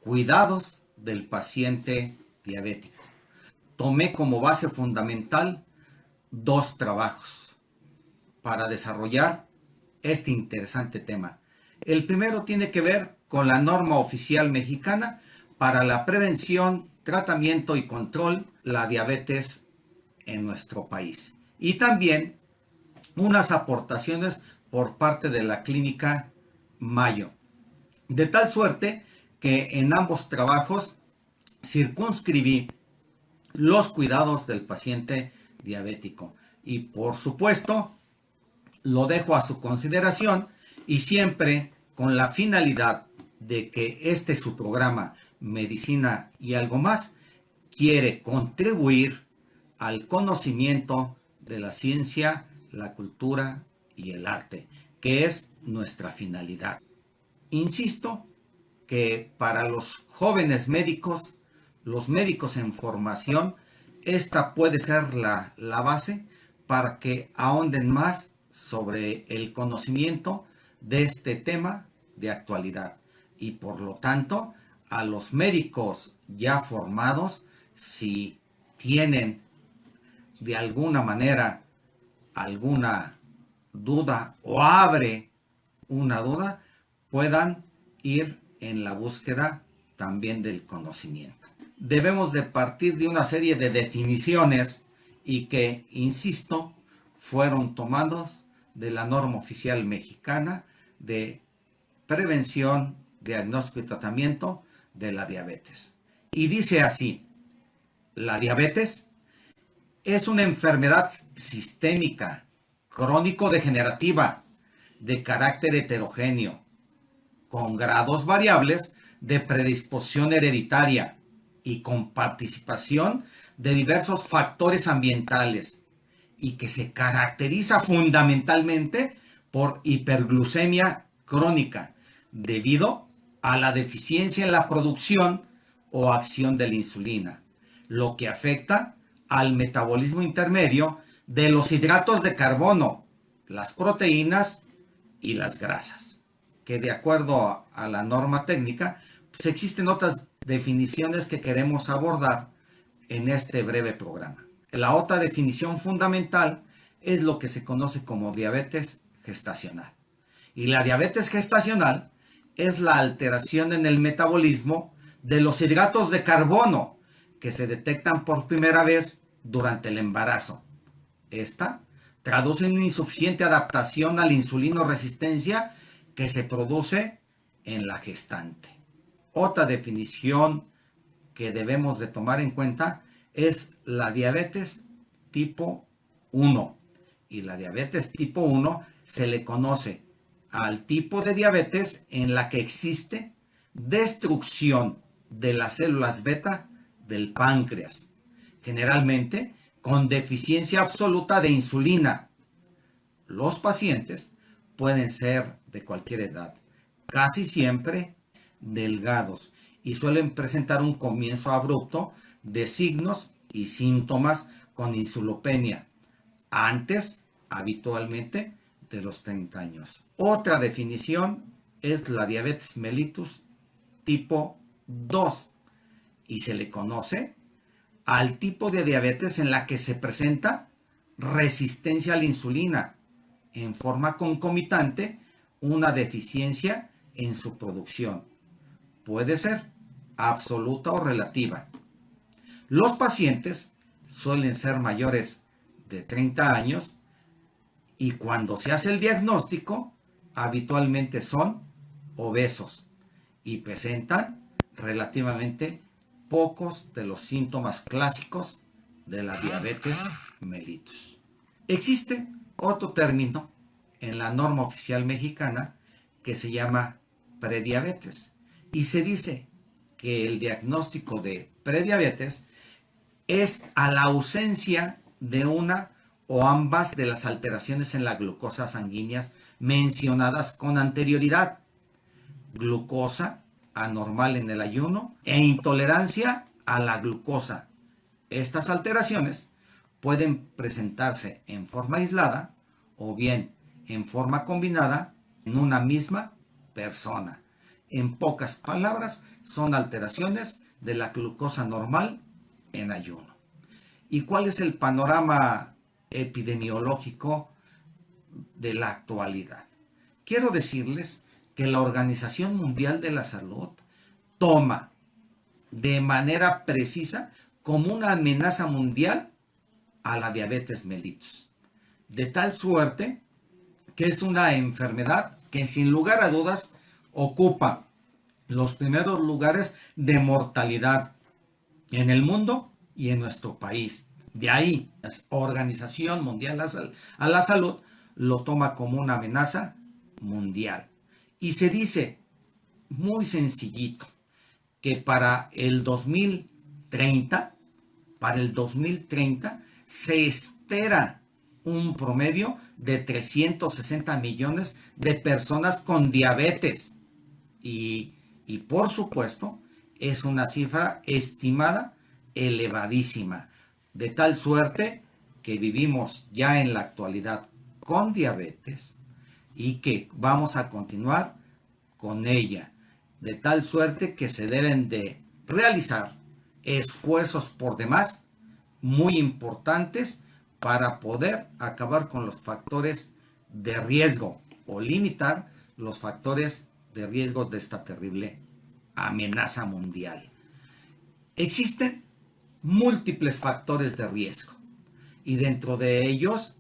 cuidados del paciente diabético. Tomé como base fundamental 2 trabajos para desarrollar este interesante tema. El primero tiene que ver con la norma oficial mexicana para la prevención, tratamiento y control de la diabetes en nuestro país. Y también unas aportaciones por parte de la clínica Mayo. De tal suerte que en ambos trabajos circunscribí los cuidados del paciente diabético. Y por supuesto, lo dejo a su consideración y siempre con la finalidad de que su programa Medicina y algo más quiere contribuir al conocimiento de la ciencia, la cultura y el arte, que es nuestra finalidad. Insisto que para los jóvenes médicos, los médicos en formación, esta puede ser la base para que ahonden más sobre el conocimiento de este tema de actualidad. Y por lo tanto, a los médicos ya formados, si tienen de alguna manera alguna duda o abre una duda, puedan ir en la búsqueda también del conocimiento. Debemos de partir de una serie de definiciones y que, insisto, fueron tomados de la norma oficial mexicana de prevención, diagnóstico y tratamiento de la diabetes. Y dice así: la diabetes es una enfermedad sistémica, crónico-degenerativa, de carácter heterogéneo, con grados variables de predisposición hereditaria y con participación de diversos factores ambientales, y que se caracteriza fundamentalmente por hiperglucemia crónica debido a la deficiencia en la producción o acción de la insulina, lo que afecta al metabolismo intermedio de los hidratos de carbono, las proteínas y las grasas, que de acuerdo a la norma técnica, pues existen otras definiciones que queremos abordar en este breve programa. La otra definición fundamental es lo que se conoce como diabetes gestacional. Y la diabetes gestacional es la alteración en el metabolismo de los hidratos de carbono que se detectan por primera vez durante el embarazo. Esta traduce una insuficiente adaptación a la insulinoresistencia que se produce en la gestante. Otra definición que debemos de tomar en cuenta es la diabetes tipo 1. Y la diabetes tipo 1 se le conoce al tipo de diabetes en la que existe destrucción de las células beta del páncreas, generalmente con deficiencia absoluta de insulina. Los pacientes pueden ser de cualquier edad, casi siempre delgados, y suelen presentar un comienzo abrupto de signos y síntomas con insulopenia, antes habitualmente de los 30 años. Otra definición es la diabetes mellitus tipo 2 y se le conoce al tipo de diabetes en la que se presenta resistencia a la insulina, en forma concomitante una deficiencia en su producción. Puede ser absoluta o relativa. Los pacientes suelen ser mayores de 30 años y cuando se hace el diagnóstico habitualmente son obesos y presentan relativamente pocos de los síntomas clásicos de la diabetes mellitus. Existe otro término en la norma oficial mexicana que se llama prediabetes y se dice que el diagnóstico de prediabetes es a la ausencia de una o ambas de las alteraciones en la glucosa sanguíneas mencionadas con anterioridad: glucosa anormal en el ayuno e intolerancia a la glucosa. Estas alteraciones pueden presentarse en forma aislada o bien en forma combinada en una misma persona. En pocas palabras, son alteraciones de la glucosa normal en ayuno. ¿Y cuál es el panorama epidemiológico de la actualidad? Quiero decirles que la Organización Mundial de la Salud toma de manera precisa como una amenaza mundial a la diabetes mellitus. De tal suerte que es una enfermedad que sin lugar a dudas ocupa los primeros lugares de mortalidad en el mundo y en nuestro país. De ahí, la Organización Mundial a la Salud lo toma como una amenaza mundial. Y se dice muy sencillito que para el 2030 se espera un promedio de 360 millones de personas con diabetes. Y por supuesto, es una cifra estimada elevadísima, de tal suerte que vivimos ya en la actualidad con diabetes y que vamos a continuar con ella, de tal suerte que se deben de realizar esfuerzos por demás muy importantes para poder acabar con los factores de riesgo o limitar los factores de riesgo de esta terrible amenaza mundial. Existen múltiples factores de riesgo y dentro de ellos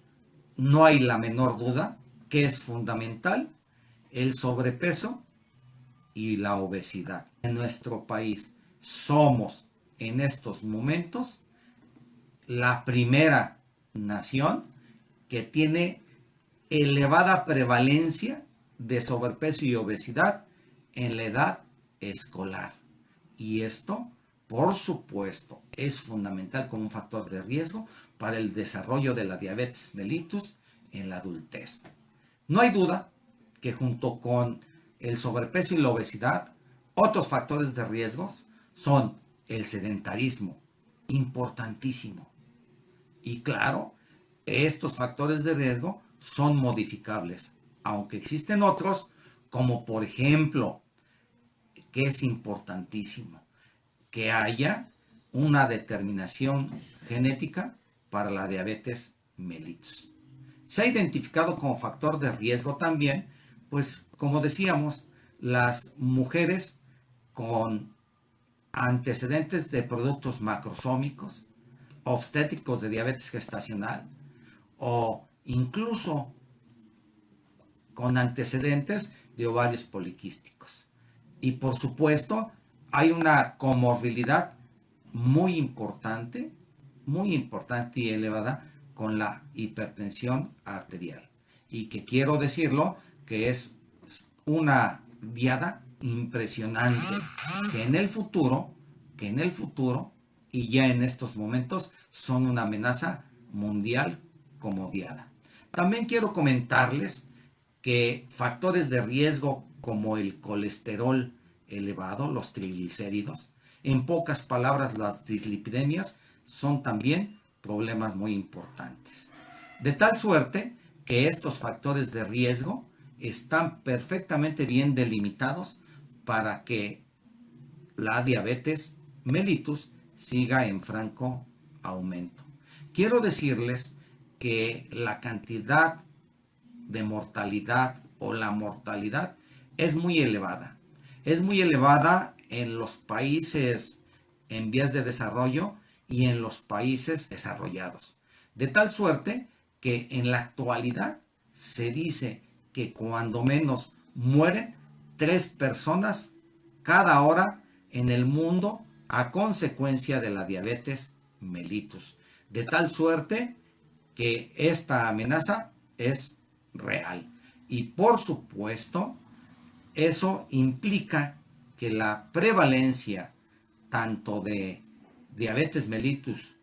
no hay la menor duda que es fundamental el sobrepeso y la obesidad. En nuestro país somos en estos momentos la primera nación que tiene elevada prevalencia de sobrepeso y obesidad en la edad escolar. Y esto, por supuesto, es fundamental como un factor de riesgo para el desarrollo de la diabetes mellitus en la adultez. No hay duda que junto con el sobrepeso y la obesidad, otros factores de riesgos son el sedentarismo, importantísimo. Y claro, estos factores de riesgo son modificables, aunque existen otros, como por ejemplo, que es importantísimo, que haya una determinación genética para la diabetes mellitus. Se ha identificado como factor de riesgo también, pues como decíamos, las mujeres con antecedentes de productos macrosómicos, obstétricos de diabetes gestacional o incluso con antecedentes de ovarios poliquísticos. Y por supuesto, hay una comorbilidad muy importante y elevada con la hipertensión arterial. Y que quiero decirlo que es una diada impresionante que en el futuro y ya en estos momentos son una amenaza mundial como diada. También quiero comentarles que factores de riesgo como el colesterol elevado, los triglicéridos, en pocas palabras las dislipidemias, son también problemas muy importantes. De tal suerte que estos factores de riesgo están perfectamente bien delimitados para que la diabetes mellitus siga en franco aumento. Quiero decirles que la cantidad de mortalidad o la mortalidad es muy elevada. Es muy elevada en los países en vías de desarrollo y en los países desarrollados. De tal suerte que en la actualidad se dice que cuando menos mueren 3 personas cada hora en el mundo a consecuencia de la diabetes mellitus. De tal suerte que esta amenaza es real. Y por supuesto, eso implica que la prevalencia tanto de diabetes mellitus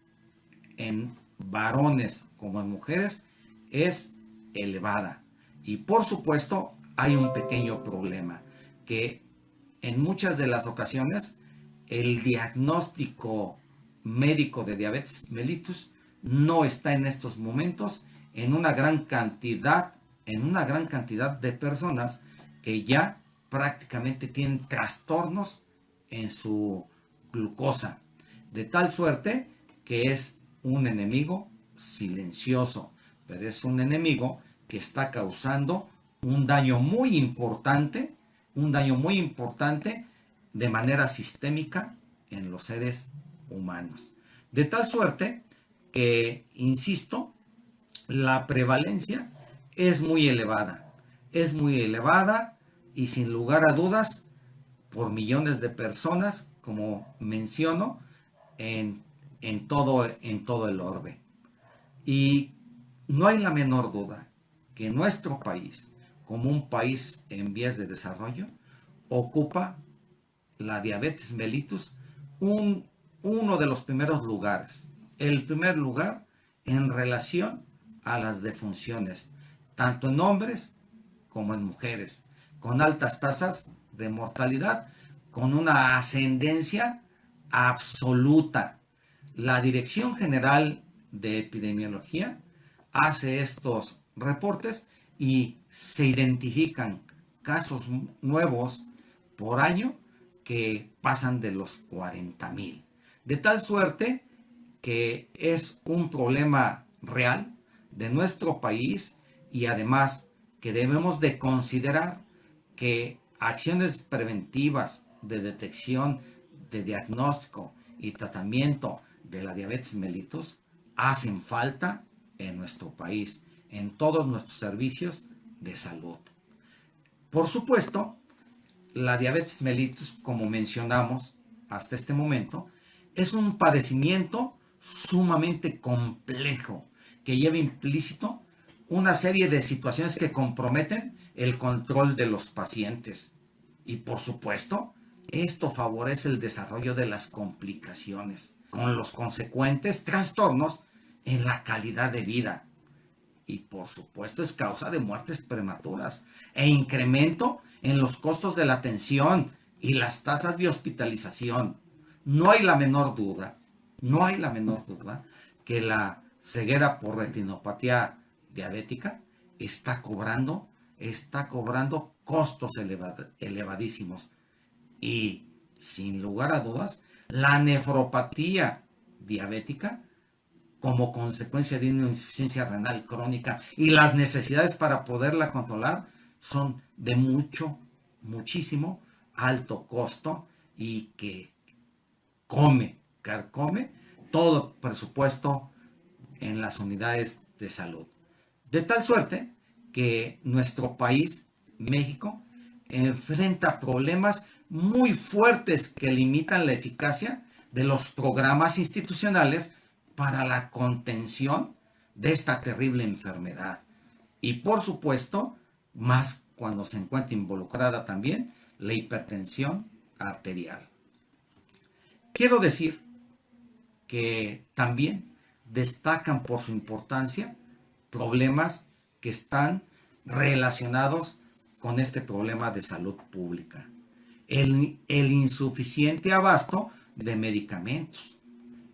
en varones como en mujeres es elevada. Y por supuesto, hay un pequeño problema, que en muchas de las ocasiones el diagnóstico médico de diabetes mellitus no está en estos momentos en una gran cantidad de personas que ya prácticamente tienen trastornos en su glucosa, de tal suerte que es un enemigo silencioso, pero es un enemigo que está causando un daño muy importante de manera sistémica en los seres humanos. De tal suerte que, insisto, la prevalencia es muy elevada y sin lugar a dudas por millones de personas, como menciono, en todo el orbe. Y no hay la menor duda que nuestro país, como un país en vías de desarrollo, ocupa la diabetes mellitus uno de los primeros lugares. El primer lugar en relación a las defunciones, tanto en hombres como en mujeres, con altas tasas de mortalidad, con una ascendencia absoluta. La Dirección General de Epidemiología hace estos reportes y se identifican casos nuevos por año que pasan de los 40,000. De tal suerte que es un problema real de nuestro país y además que debemos de considerar que acciones preventivas de detección, de diagnóstico y tratamiento de la diabetes mellitus hacen falta en nuestro país, en todos nuestros servicios de salud. Por supuesto, la diabetes mellitus, como mencionamos hasta este momento, es un padecimiento sumamente complejo que lleva implícito una serie de situaciones que comprometen el control de los pacientes. Y por supuesto, esto favorece el desarrollo de las complicaciones, con los consecuentes trastornos en la calidad de vida. Y por supuesto es causa de muertes prematuras e incremento en los costos de la atención y las tasas de hospitalización. No hay la menor duda que la ceguera por retinopatía diabética está cobrando costos elevadísimos. Y sin lugar a dudas, la nefropatía diabética, como consecuencia de una insuficiencia renal crónica y las necesidades para poderla controlar, son de muchísimo alto costo y que carcome todo presupuesto en las unidades de salud. De tal suerte que nuestro país, México, enfrenta problemas muy fuertes que limitan la eficacia de los programas institucionales para la contención de esta terrible enfermedad. Y por supuesto, más cuando se encuentra involucrada también la hipertensión arterial. Quiero decir que también destacan por su importancia problemas que están relacionados con este problema de salud pública. El insuficiente abasto de medicamentos.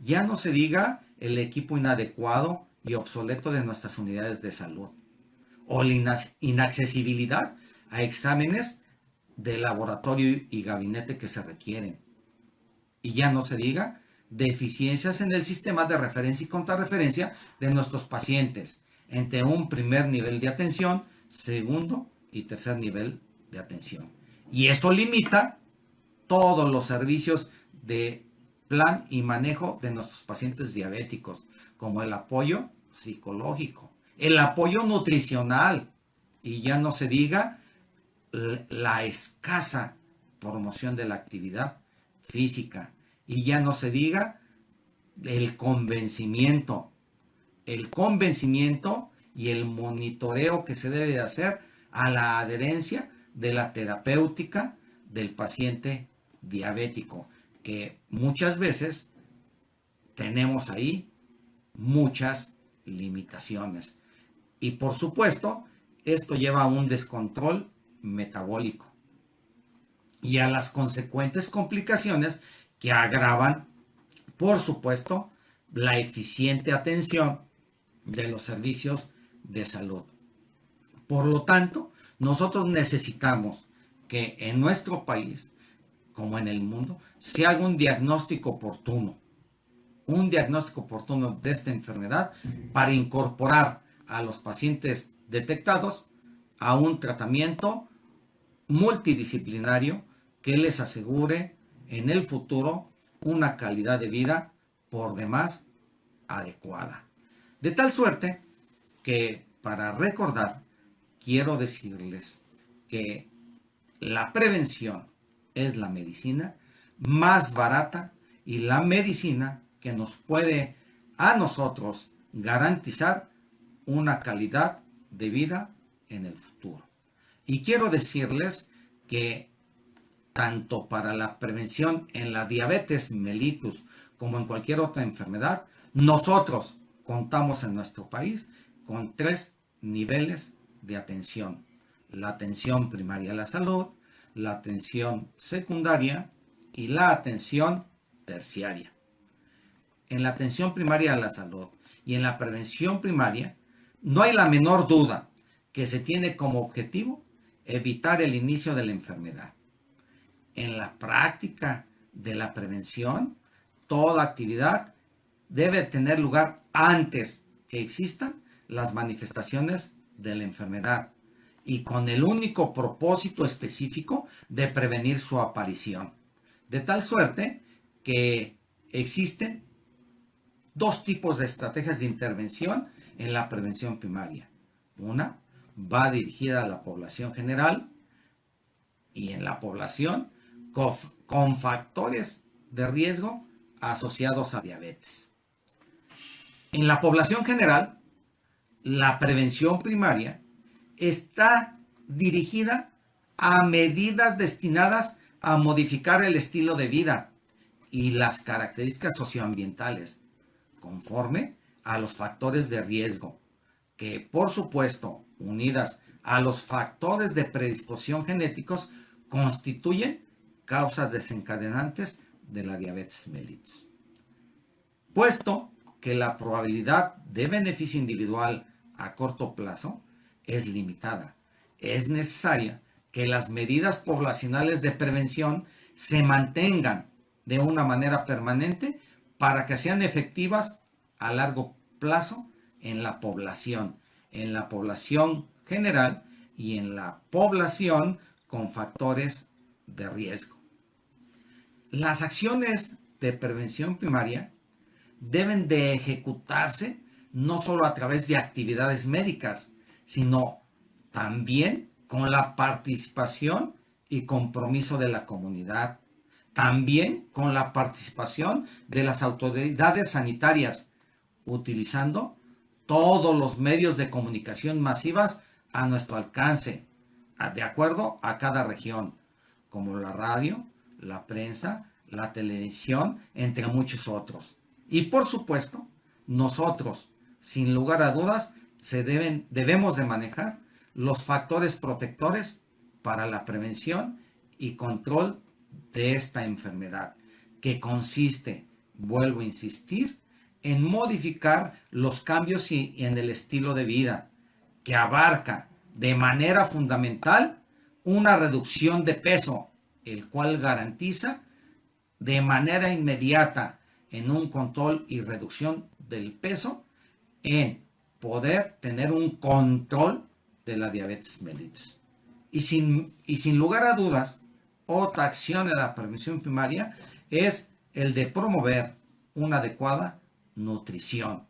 Ya no se diga el equipo inadecuado y obsoleto de nuestras unidades de salud, o la inaccesibilidad a exámenes de laboratorio y gabinete que se requieren. Y ya no se diga deficiencias en el sistema de referencia y contrarreferencia de nuestros pacientes entre un primer nivel de atención, segundo y tercer nivel de atención. Y eso limita todos los servicios de plan y manejo de nuestros pacientes diabéticos, como el apoyo psicológico, el apoyo nutricional, y ya no se diga la escasa promoción de la actividad física, y ya no se diga el convencimiento y el monitoreo que se debe hacer a la adherencia de la terapéutica del paciente diabético, que muchas veces tenemos ahí muchas limitaciones. Y por supuesto, esto lleva a un descontrol metabólico y a las consecuentes complicaciones que agravan, por supuesto, la eficiente atención de los servicios de salud. Por lo tanto, nosotros necesitamos que en nuestro país como en el mundo, se haga un diagnóstico oportuno de esta enfermedad para incorporar a los pacientes detectados a un tratamiento multidisciplinario que les asegure en el futuro una calidad de vida por demás adecuada. De tal suerte que, para recordar, quiero decirles que la prevención es la medicina más barata y la medicina que nos puede a nosotros garantizar una calidad de vida en el futuro. Y quiero decirles que tanto para la prevención en la diabetes mellitus como en cualquier otra enfermedad, nosotros contamos en nuestro país con 3 niveles de atención: la atención primaria a la salud, la atención secundaria y la atención terciaria. En la atención primaria a la salud y en la prevención primaria, no hay la menor duda que se tiene como objetivo evitar el inicio de la enfermedad. En la práctica de la prevención, toda actividad debe tener lugar antes que existan las manifestaciones de la enfermedad y con el único propósito específico de prevenir su aparición. De tal suerte que existen 2 tipos de estrategias de intervención en la prevención primaria. Una va dirigida a la población general y en la población con factores de riesgo asociados a diabetes. En la población general, la prevención primaria está dirigida a medidas destinadas a modificar el estilo de vida y las características socioambientales conforme a los factores de riesgo, que por supuesto, unidas a los factores de predisposición genéticos, constituyen causas desencadenantes de la diabetes mellitus. Puesto que la probabilidad de beneficio individual a corto plazo es limitada, es necesaria que las medidas poblacionales de prevención se mantengan de una manera permanente para que sean efectivas a largo plazo en la población general y en la población con factores de riesgo. Las acciones de prevención primaria deben de ejecutarse no solo a través de actividades médicas, sino también con la participación y compromiso de la comunidad, también con la participación de las autoridades sanitarias, utilizando todos los medios de comunicación masivas a nuestro alcance, de acuerdo a cada región, como la radio, la prensa, la televisión, entre muchos otros. Y por supuesto, nosotros, sin lugar a dudas, debemos de manejar los factores protectores para la prevención y control de esta enfermedad, que consiste, vuelvo a insistir, en modificar los cambios en el estilo de vida, que abarca de manera fundamental una reducción de peso, el cual garantiza de manera inmediata en un control y reducción del peso, en poder tener un control de la diabetes mellitus. Y sin lugar a dudas, otra acción de la prevención primaria es el de promover una adecuada nutrición.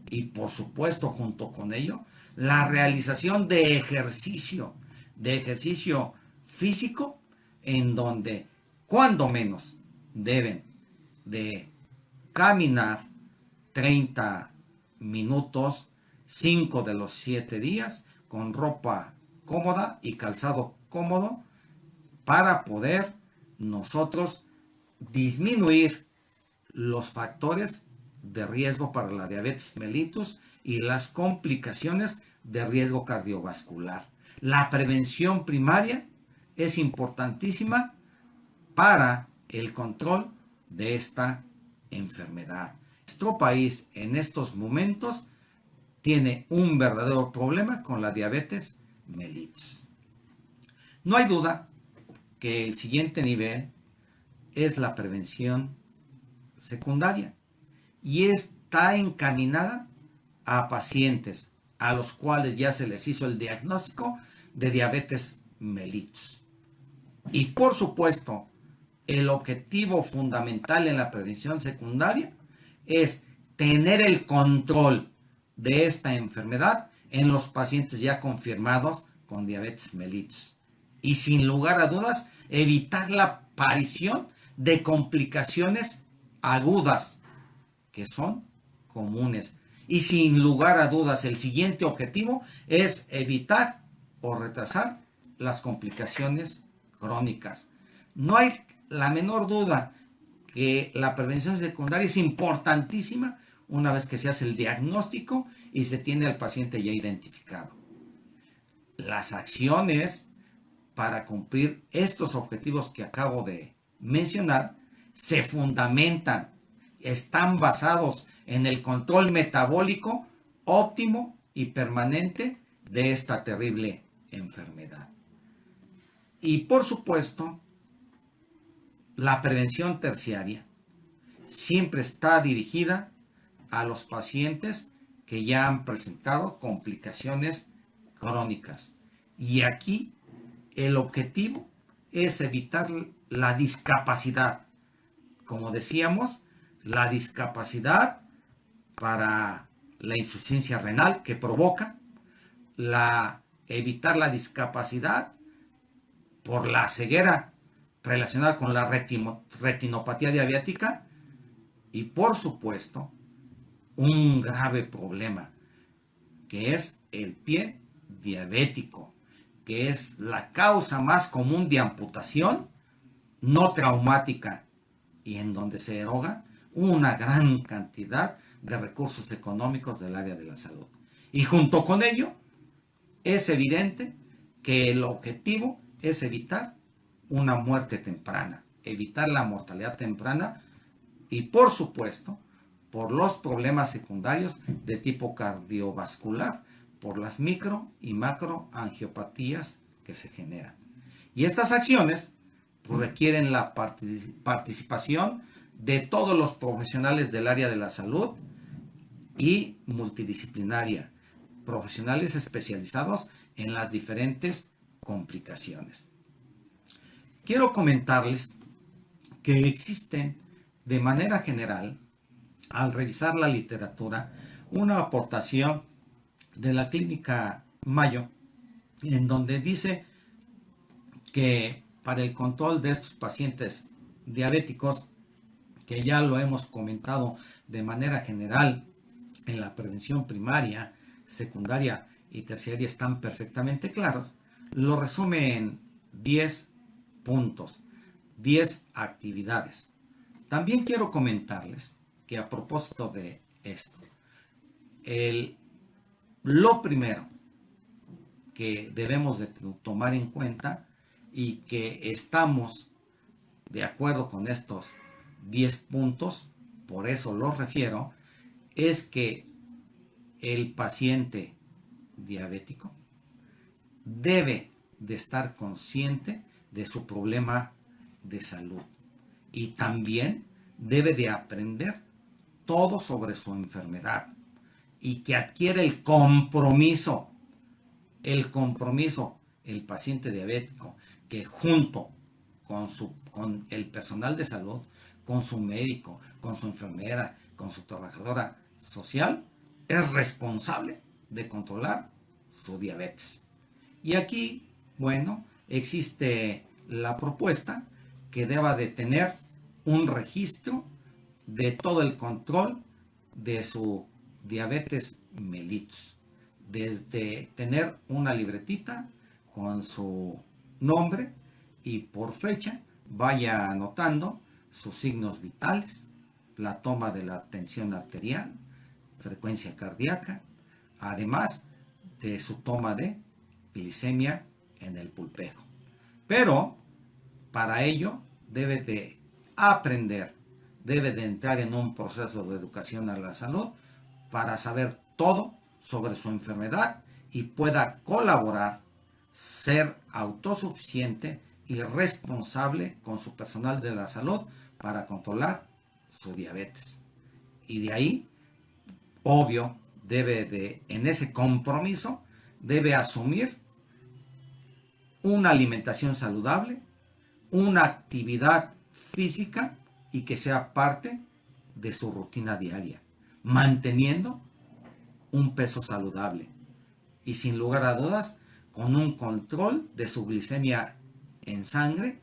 Y por supuesto, junto con ello, la realización de ejercicio físico, en donde cuando menos deben de caminar 30 minutos, 5 de los 7 días, con ropa cómoda y calzado cómodo, para poder nosotros disminuir los factores de riesgo para la diabetes mellitus y las complicaciones de riesgo cardiovascular. La prevención primaria es importantísima para el control de esta enfermedad. Nuestro país en estos momentos tiene un verdadero problema con la diabetes mellitus. No hay duda que el siguiente nivel es la prevención secundaria y está encaminada a pacientes a los cuales ya se les hizo el diagnóstico de diabetes mellitus. Y por supuesto, el objetivo fundamental en la prevención secundaria es tener el control de esta enfermedad en los pacientes ya confirmados con diabetes mellitus. Y sin lugar a dudas, evitar la aparición de complicaciones agudas que son comunes. Y sin lugar a dudas, el siguiente objetivo es evitar o retrasar las complicaciones crónicas. No hay la menor duda que la prevención secundaria es importantísima una vez que se hace el diagnóstico y se tiene al paciente ya identificado. Las acciones para cumplir estos objetivos que acabo de mencionar se fundamentan, están basados en el control metabólico óptimo y permanente de esta terrible enfermedad. Y por supuesto, la prevención terciaria siempre está dirigida a los pacientes que ya han presentado complicaciones crónicas. Y aquí el objetivo es evitar la discapacidad. Como decíamos, la discapacidad para la insuficiencia renal que provoca, evitar la discapacidad por la ceguera relacionada con la retinopatía diabética y por supuesto un grave problema que es el pie diabético, que es la causa más común de amputación no traumática y en donde se eroga una gran cantidad de recursos económicos del área de la salud. Y junto con ello, es evidente que el objetivo es evitar una muerte temprana, evitar la mortalidad temprana y por supuesto, por los problemas secundarios de tipo cardiovascular, por las micro y macroangiopatías que se generan. Y estas acciones pues, requieren la participación de todos los profesionales del área de la salud y multidisciplinaria, profesionales especializados en las diferentes complicaciones. Quiero comentarles que existen de manera general, al revisar la literatura, una aportación de la clínica Mayo, en donde dice que para el control de estos pacientes diabéticos, que ya lo hemos comentado de manera general en la prevención primaria, secundaria y terciaria están perfectamente claros, lo resume en 10 puntos, 10 actividades. También quiero comentarles que a propósito de esto, lo primero que debemos de tomar en cuenta y que estamos de acuerdo con estos 10 puntos, por eso los refiero, es que el paciente diabético debe de estar consciente de su problema de salud y también debe de aprender todo sobre su enfermedad y que adquiere el compromiso, el paciente diabético, que junto con el personal de salud, con su médico, con su enfermera, con su trabajadora social, es responsable de controlar su diabetes. Y aquí, bueno, existe la propuesta que deba de tener un registro de todo el control de su diabetes mellitus, desde tener una libretita con su nombre y por fecha vaya anotando sus signos vitales, la toma de la tensión arterial, frecuencia cardíaca, además de su toma de glicemia en el pulpero. Pero para ello debe de aprender, debe de entrar en un proceso de educación a la salud para saber todo sobre su enfermedad y pueda colaborar, ser autosuficiente y responsable con su personal de la salud para controlar su diabetes. Y de ahí, obvio, en ese compromiso, debe asumir una alimentación saludable, una actividad física y que sea parte de su rutina diaria, manteniendo un peso saludable y sin lugar a dudas con un control de su glicemia en sangre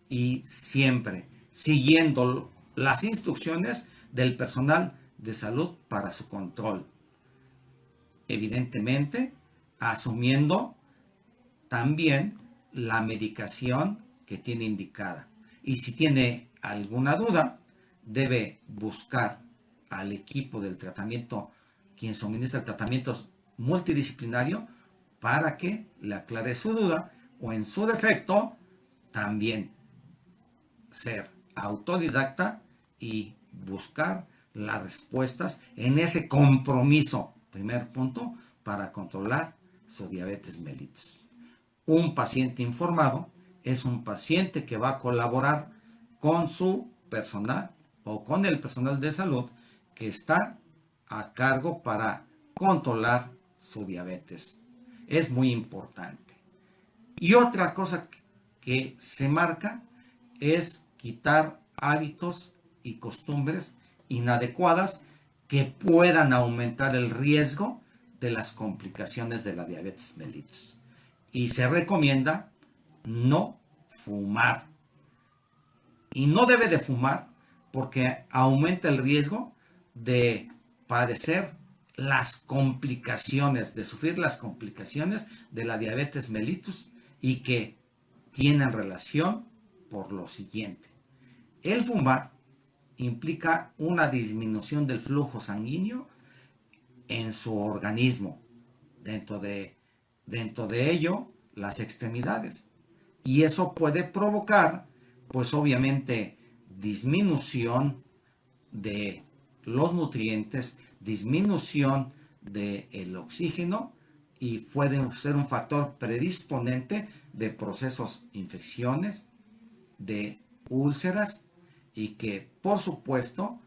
y siempre siguiendo las instrucciones del personal de salud para su control. Evidentemente, asumiendo también la medicación que tiene indicada. Y si tiene alguna duda, debe buscar al equipo del tratamiento, quien suministra el tratamiento multidisciplinario, para que le aclare su duda o en su defecto también ser autodidacta y buscar las respuestas en ese compromiso, primer punto, para controlar su diabetes mellitus. Un paciente informado es un paciente que va a colaborar con su personal o con el personal de salud que está a cargo para controlar su diabetes. Es muy importante. Y otra cosa que se marca es quitar hábitos y costumbres inadecuadas que puedan aumentar el riesgo de las complicaciones de la diabetes mellitus. Y se recomienda no fumar. Y no debe de fumar porque aumenta el riesgo de padecer las complicaciones, de sufrir las complicaciones de la diabetes mellitus y que tienen relación por lo siguiente. El fumar implica una disminución del flujo sanguíneo en su organismo, dentro de ello las extremidades, y eso puede provocar pues obviamente disminución de los nutrientes, disminución del oxígeno y puede ser un factor predisponente de procesos infecciones, de úlceras y que por supuesto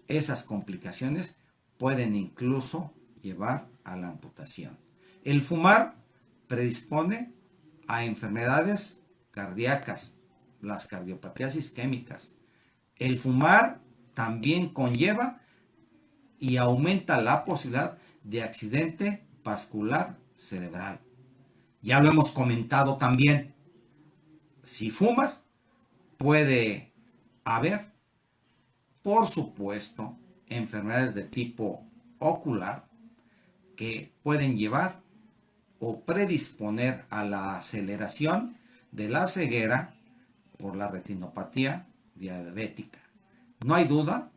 esas complicaciones pueden incluso llevar a la amputación. El fumar predispone a enfermedades cardíacas, las cardiopatías isquémicas. El fumar también conlleva y aumenta la posibilidad de accidente vascular cerebral. Ya lo hemos comentado también. Si fumas, puede haber, por supuesto, enfermedades de tipo ocular que pueden llevar o predisponer a la aceleración de la ceguera por la retinopatía diabética. No hay duda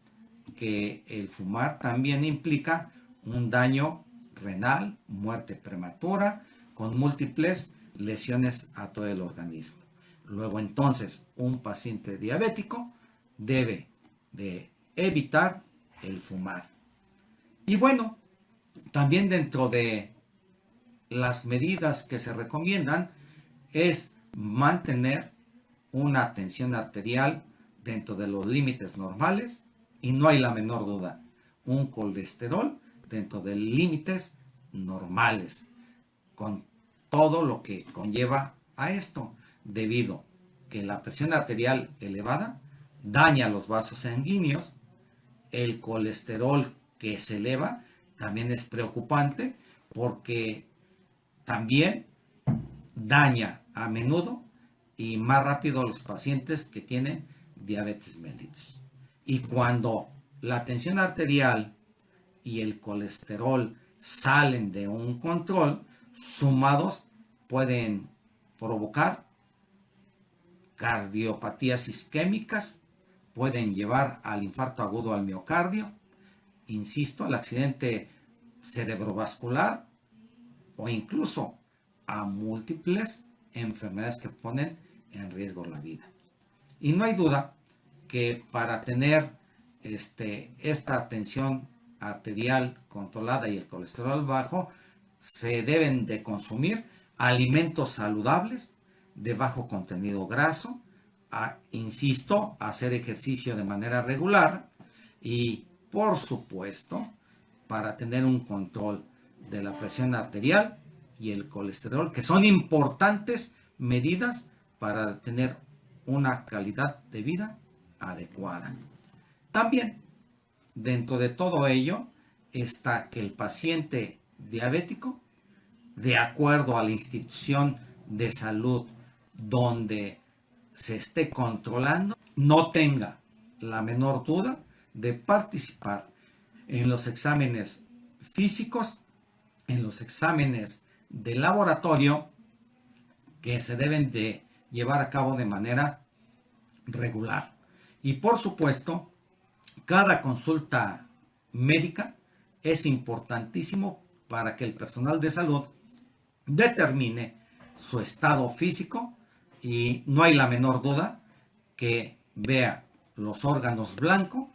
que el fumar también implica un daño renal, muerte prematura, con múltiples lesiones a todo el organismo. Luego entonces un paciente diabético debe de evitar el fumar. Y bueno, también dentro de las medidas que se recomiendan es mantener una tensión arterial dentro de los límites normales y no hay la menor duda, un colesterol dentro de límites normales, con todo lo que conlleva a esto, debido que la presión arterial elevada daña los vasos sanguíneos, el colesterol que se eleva también es preocupante porque también daña a menudo y más rápido a los pacientes que tienen diabetes mellitus. Y cuando la tensión arterial y el colesterol salen de un control, sumados pueden provocar cardiopatías isquémicas, pueden llevar al infarto agudo al miocardio, insisto, al accidente cerebrovascular o incluso a múltiples enfermedades que ponen en riesgo la vida. Y no hay duda que para tener esta tensión arterial controlada y el colesterol bajo, se deben de consumir alimentos saludables de bajo contenido graso, insisto, hacer ejercicio de manera regular y, por supuesto, para tener un control de la presión arterial y el colesterol, que son importantes medidas para tener una calidad de vida adecuada. También, dentro de todo ello, está que el paciente diabético, de acuerdo a la institución de salud donde se esté controlando, no tenga la menor duda de participar en los exámenes físicos, en los exámenes de laboratorio que se deben de llevar a cabo de manera regular. Y por supuesto, cada consulta médica es importantísimo para que el personal de salud determine su estado físico y no hay la menor duda que vea los órganos blancos,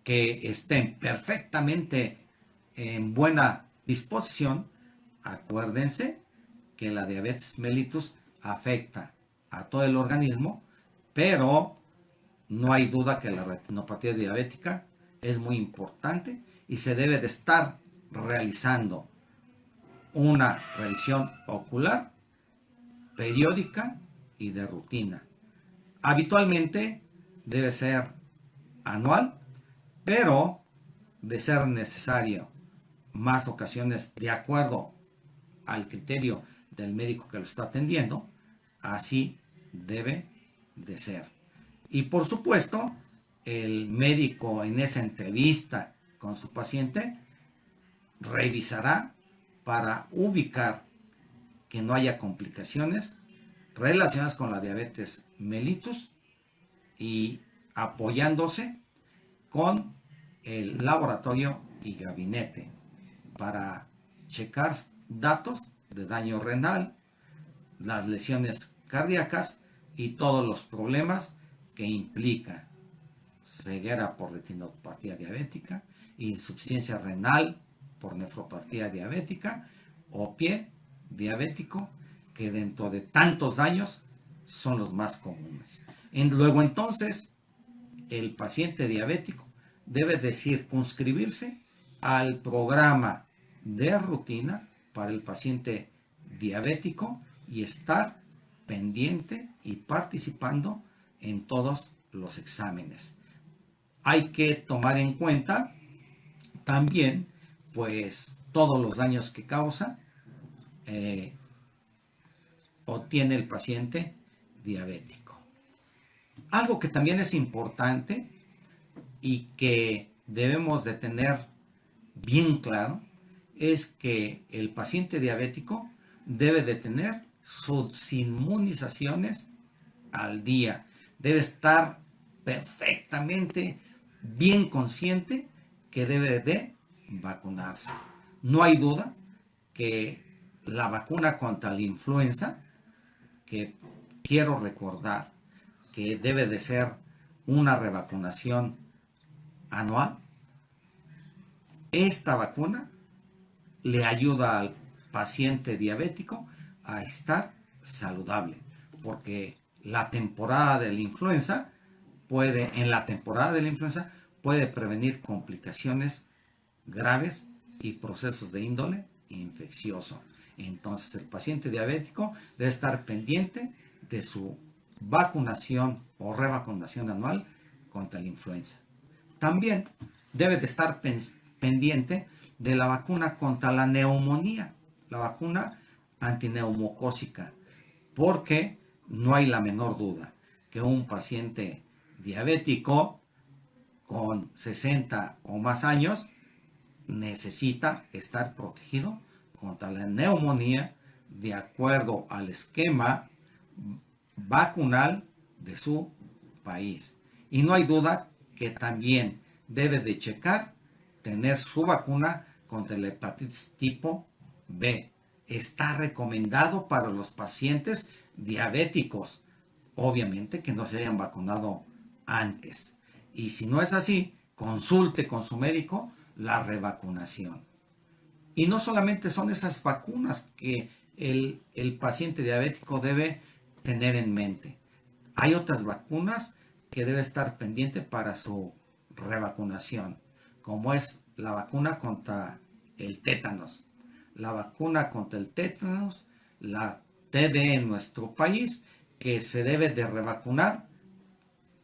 que estén perfectamente en buena disposición. Acuérdense que la diabetes mellitus afecta a todo el organismo, pero no hay duda que la retinopatía diabética es muy importante y se debe de estar realizando una revisión ocular periódica y de rutina. Habitualmente debe ser anual, pero de ser necesario más ocasiones de acuerdo al criterio del médico que lo está atendiendo, así debe de ser. Y por supuesto, el médico en esa entrevista con su paciente revisará para ubicar que no haya complicaciones relacionadas con la diabetes mellitus y apoyándose con el laboratorio y gabinete para checar datos de daño renal, las lesiones cardíacas y todos los problemas que implica ceguera por retinopatía diabética, insuficiencia renal por nefropatía diabética o pie diabético, que dentro de tantos daños son los más comunes. Luego entonces el paciente diabético debe de circunscribirse al programa de rutina para el paciente diabético y estar pendiente y participando en todos los exámenes. Hay que tomar en cuenta también pues todos los daños que causa o tiene el paciente diabético. Algo que también es importante y que debemos de tener bien claro es que el paciente diabético debe de tener sus inmunizaciones al día. Debe estar perfectamente bien consciente que debe de vacunarse. No hay duda que la vacuna contra la influenza, que quiero recordar que debe de ser una revacunación anual, esta vacuna le ayuda al paciente diabético a estar saludable, porque en la temporada de la influenza puede prevenir complicaciones graves y procesos de índole infeccioso. Entonces el paciente diabético debe estar pendiente de su vacunación o revacunación anual contra la influenza. También debe de estar pendiente de la vacuna contra la neumonía, la vacuna antineumocócica, porque no hay la menor duda que un paciente diabético con 60 o más años necesita estar protegido contra la neumonía de acuerdo al esquema vacunal de su país. Y no hay duda que también debe de checar tener su vacuna contra la hepatitis tipo B. Está recomendado para los pacientes diabéticos, obviamente que no se hayan vacunado antes. Y si no es así, consulte con su médico la revacunación. Y no solamente son esas vacunas que el paciente diabético debe tener en mente. Hay otras vacunas que debe estar pendiente para su revacunación, como es la vacuna contra el tétanos. La vacuna contra el tétanos, la TD en nuestro país, que se debe de revacunar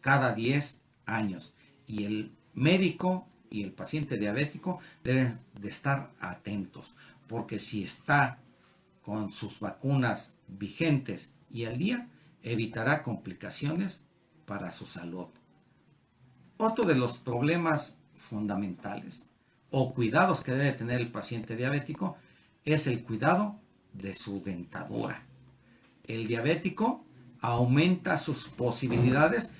cada 10 años. Y el médico y el paciente diabético deben de estar atentos, porque si está con sus vacunas vigentes y al día, evitará complicaciones para su salud. Otro de los problemas fundamentales o cuidados que debe tener el paciente diabético es el cuidado de su dentadura. El diabético aumenta sus posibilidades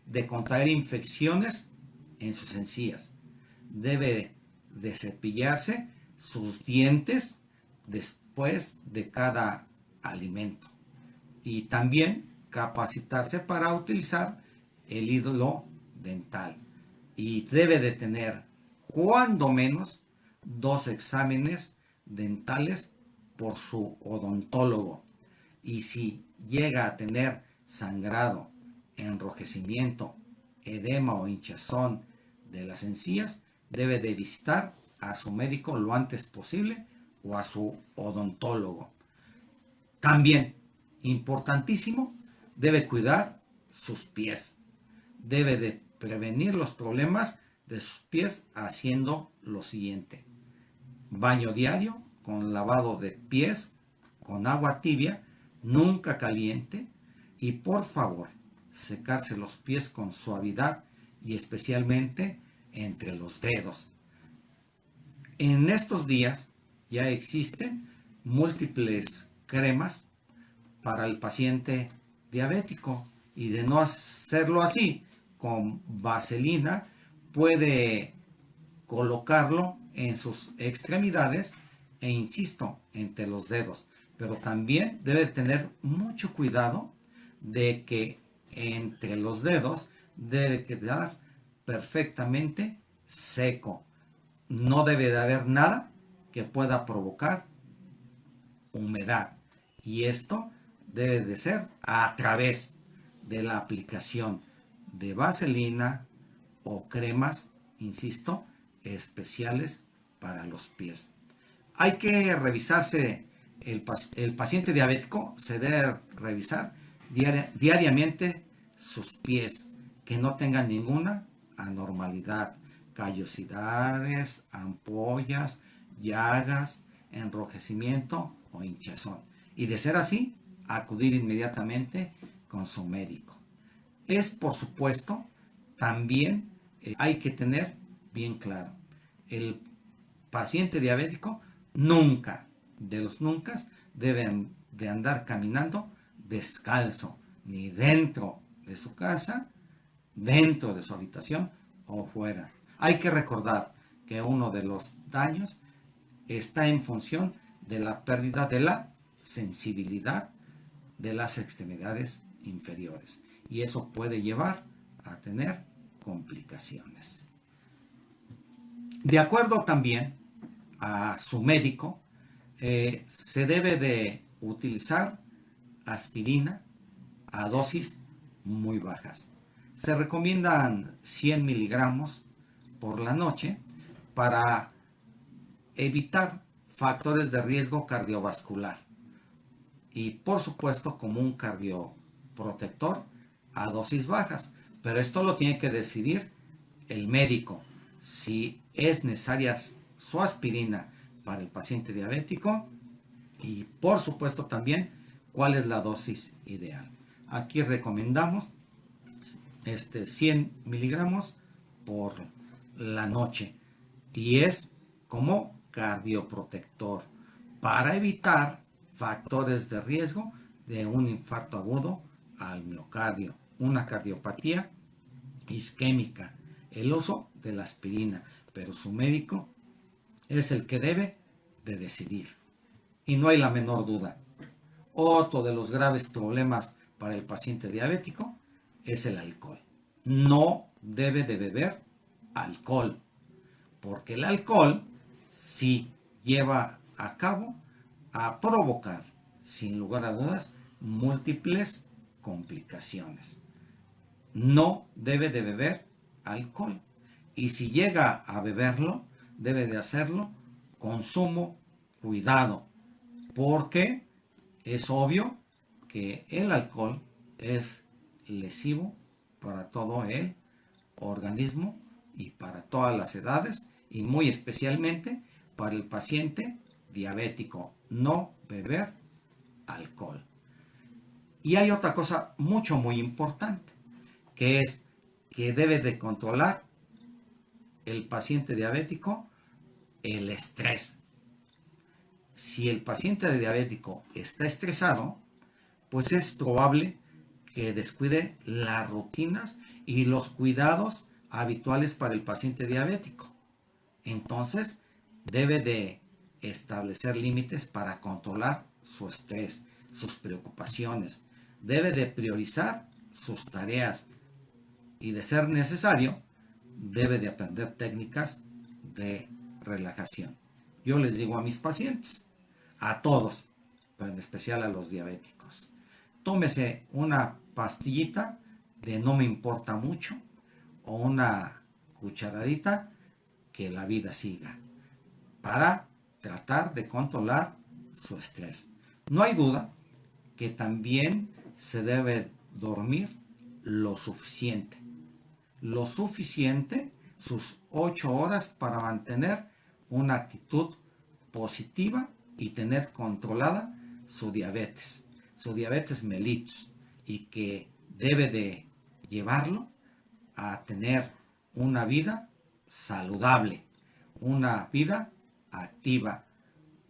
de contraer infecciones en sus encías. Debe de cepillarse sus dientes después de cada alimento. Y también capacitarse para utilizar el hilo dental. Y debe de tener cuando menos 2 exámenes dentales por su odontólogo. Y si llega a tener sangrado, enrojecimiento, edema o hinchazón de las encías, debe de visitar a su médico lo antes posible o a su odontólogo. También, importantísimo, debe cuidar sus pies. Debe de prevenir los problemas de sus pies haciendo lo siguiente: baño diario con lavado de pies con agua tibia, nunca caliente, y por favor secarse los pies con suavidad y especialmente entre los dedos. En estos días ya existen múltiples cremas para el paciente diabético, y de no hacerlo así con vaselina, puede colocarlo en sus extremidades e insisto, entre los dedos. Pero también debe tener mucho cuidado de que entre los dedos debe quedar perfectamente seco. No debe de haber nada que pueda provocar humedad. Y esto debe de ser a través de la aplicación de vaselina o cremas, insisto, especiales para los pies. Hay que revisarse, el paciente diabético se debe revisar diariamente sus pies, que no tengan ninguna anormalidad, callosidades, ampollas, llagas, enrojecimiento o hinchazón. Y de ser así, acudir inmediatamente con su médico. Es, por supuesto, también hay que tener bien claro, el paciente diabético nunca, de los nunca, deben de andar caminando descalzo, ni dentro de su casa, dentro de su habitación o fuera. Hay que recordar que uno de los daños está en función de la pérdida de la sensibilidad de las extremidades inferiores, y eso puede llevar a tener complicaciones. De acuerdo también a su médico, se debe de utilizar aspirina a dosis muy bajas. Se recomiendan 100 miligramos por la noche para evitar factores de riesgo cardiovascular y por supuesto como un cardioprotector a dosis bajas. Pero esto lo tiene que decidir el médico, si es necesaria su aspirina para el paciente diabético, y por supuesto también cuál es la dosis ideal. Aquí recomendamos 100 miligramos por la noche, y es como cardioprotector para evitar factores de riesgo de un infarto agudo al miocardio, una cardiopatía isquémica, el uso de la aspirina, pero su médico es el que debe de decidir. Y no hay la menor duda. Otro de los graves problemas para el paciente diabético es el alcohol. No debe de beber alcohol, porque el alcohol sí lleva a cabo a provocar, sin lugar a dudas, múltiples complicaciones. No debe de beber alcohol. Y si llega a beberlo, debe de hacerlo con sumo cuidado, porque es obvio que el alcohol es lesivo para todo el organismo y para todas las edades, y muy especialmente para el paciente diabético. No beber alcohol. Y hay otra cosa muy importante, que es que debe de controlar el paciente diabético el estrés. Si el paciente diabético está estresado, pues es probable que descuide las rutinas y los cuidados habituales para el paciente diabético. Entonces, debe de establecer límites para controlar su estrés, sus preocupaciones. Debe de priorizar sus tareas y, de ser necesario, debe de aprender técnicas de relajación. Yo les digo a mis pacientes, a todos, pero en especial a los diabéticos, tómese una pastillita de no me importa mucho o una cucharadita que la vida siga para tratar de controlar su estrés. No hay duda que también se debe dormir lo suficiente. Lo suficiente, sus 8 horas, para mantener una actitud positiva y tener controlada su diabetes mellitus, y que debe de llevarlo a tener una vida saludable, una vida activa,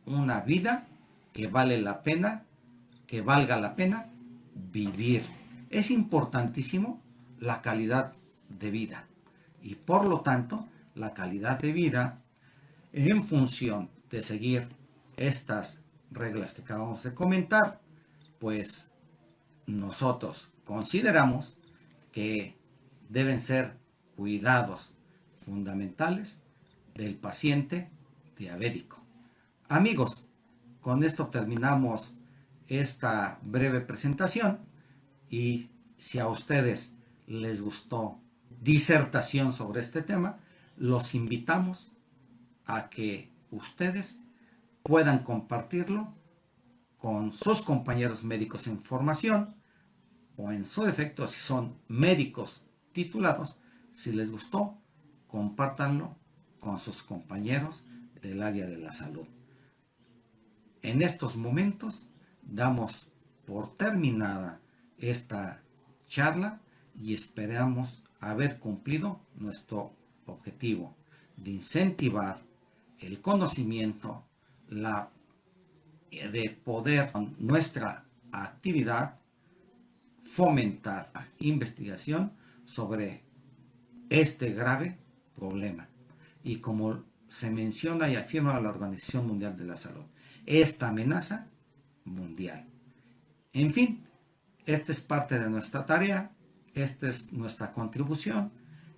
una vida que que valga la pena vivir. Es importantísimo la calidad de vida, y por lo tanto la calidad de vida, en función de seguir estas reglas que acabamos de comentar, pues nosotros consideramos que deben ser cuidados fundamentales del paciente diabético. Amigos, con esto terminamos esta breve presentación, y si a ustedes les gustó disertación sobre este tema, los invitamos a que ustedes puedan compartirlo con sus compañeros médicos en formación, o en su defecto, si son médicos titulados, si les gustó, compártanlo con sus compañeros del área de la salud. En estos momentos damos por terminada esta charla y esperamos haber cumplido nuestro objetivo de incentivar el conocimiento, de poder con nuestra actividad fomentar la investigación sobre este grave problema. Y como se menciona y afirma la Organización Mundial de la Salud, esta amenaza mundial. En fin, esta es parte de nuestra tarea, esta es nuestra contribución,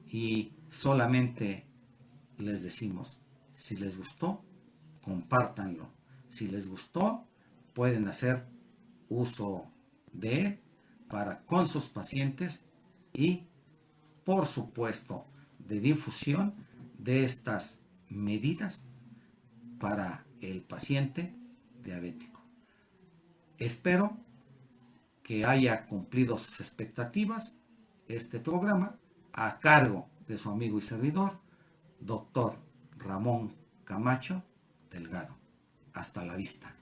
y solamente les decimos, si les gustó, compártanlo. Si les gustó, pueden hacer uso de él para con sus pacientes y, por supuesto, de difusión de estas medidas para el paciente diabético. Espero que haya cumplido sus expectativas este programa, a cargo de su amigo y servidor, doctor Ramón Camacho Delgado. Hasta la vista.